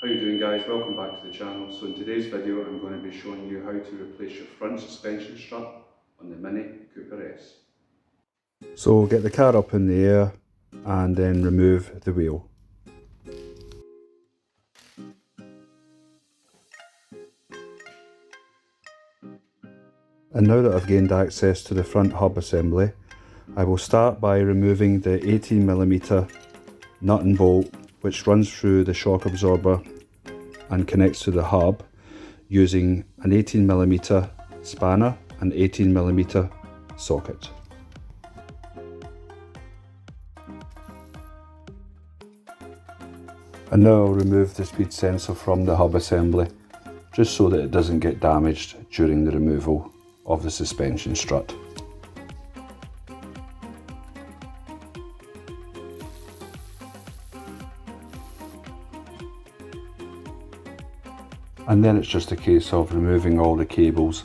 How you doing, guys? Welcome back to the channel. So in today's video I'm going to be showing you how to replace your front suspension strut on the Mini Cooper S. So get the car up in the air and then remove the wheel. And now that I've gained access to the front hub assembly, I will start by removing the 18mm nut and bolt which runs through the shock absorber and connects to the hub using an 18mm spanner and 18mm socket. And now I'll remove the speed sensor from the hub assembly just so that it doesn't get damaged during the removal of the suspension strut. And then it's just a case of removing all the cables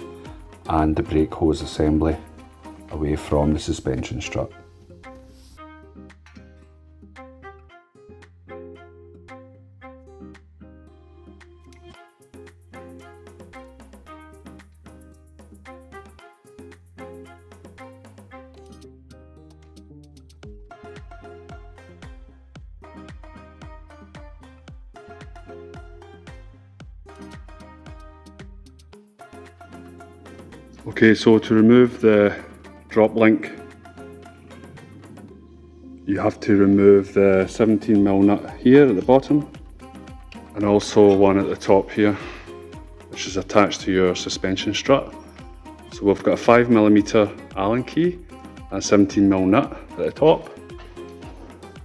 and the brake hose assembly away from the suspension strut. Okay, so to remove the drop link, you have to remove the 17mm nut here at the bottom and also one at the top here, which is attached to your suspension strut. So we've got a 5mm Allen key and 17mm nut at the top,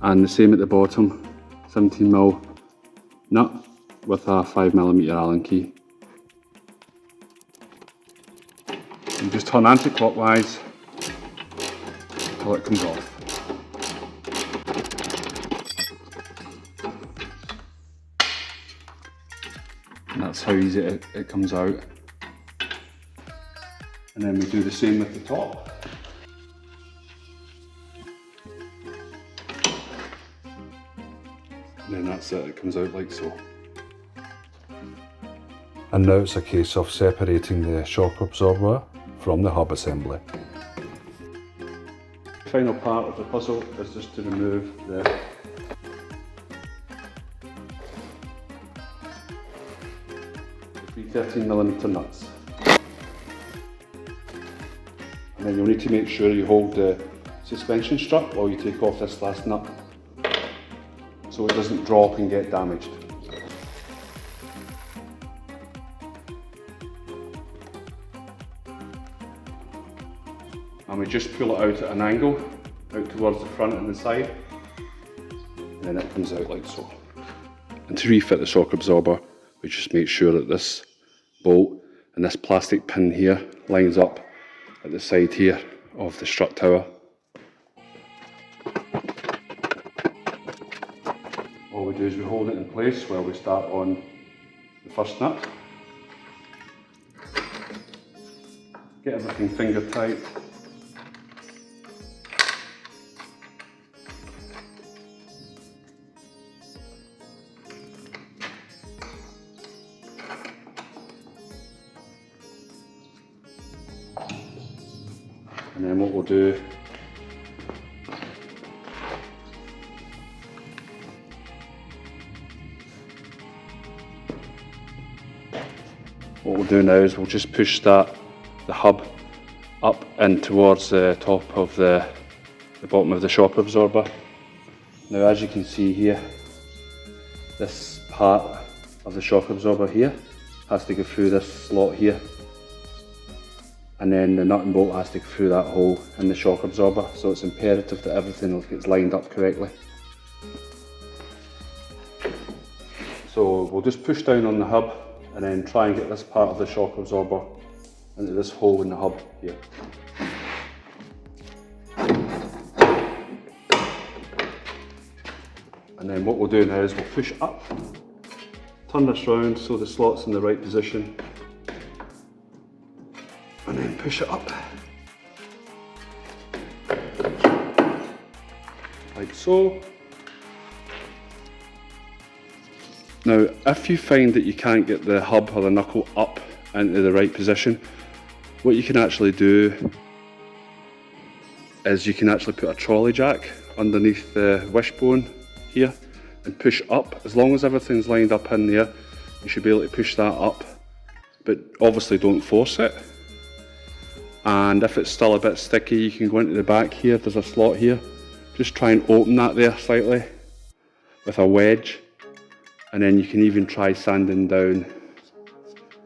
and the same at the bottom, 17mm nut with a 5mm Allen key. You just turn anti-clockwise until it comes off. And that's how easy it comes out. And then we do the same with the top. And then that's it, it comes out like so. And now it's a case of separating the shock absorber from the hub assembly. The final part of the puzzle is just to remove the three 13mm nuts. And then you'll need to make sure you hold the suspension strut while you take off this last nut so it doesn't drop and get damaged. And we just pull it out at an angle, out towards the front and the side, and then it comes out like so. And to refit the shock absorber, we just make sure that this bolt and this plastic pin here lines up at the side here of the strut tower. All we do is we hold it in place while we start on the first nut. Get everything finger tight. And then what we'll do now is we'll just push the hub up in towards the top of the bottom of the shock absorber. Now as you can see here, this part of the shock absorber here has to go through this slot here, and then the nut and bolt has to go through that hole in the shock absorber, so it's imperative that everything gets lined up correctly. So we'll just push down on the hub and then try and get this part of the shock absorber into this hole in the hub here. And then what we'll do now is we'll push up, turn this round so the slot's in the right position, and then push it up like so. Now, if you find that you can't get the hub or the knuckle up into the right position, what you can actually do is you can actually put a trolley jack underneath the wishbone here and push up. As long as everything's lined up in there, you should be able to push that up, but obviously don't force it. And if it's still a bit sticky, you can go into the back here, there's a slot here. Just try and open that there slightly with a wedge, and then you can even try sanding down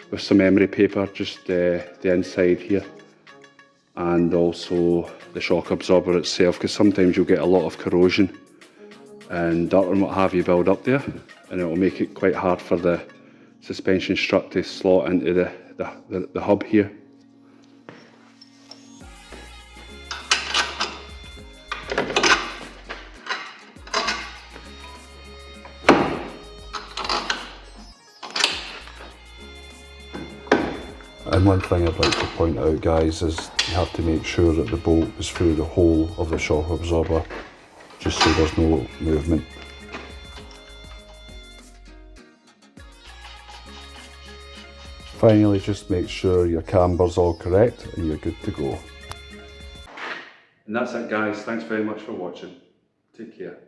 with some emery paper, just the inside here, and also the shock absorber itself, because sometimes you'll get a lot of corrosion and dirt and what have you build up there, and it will make it quite hard for the suspension strut to slot into the hub here. And one thing I'd like to point out, guys, is you have to make sure that the bolt is through the whole of the shock absorber, just so there's no movement. Finally, just make sure your camber's all correct and you're good to go. And that's it, guys. Thanks very much for watching. Take care.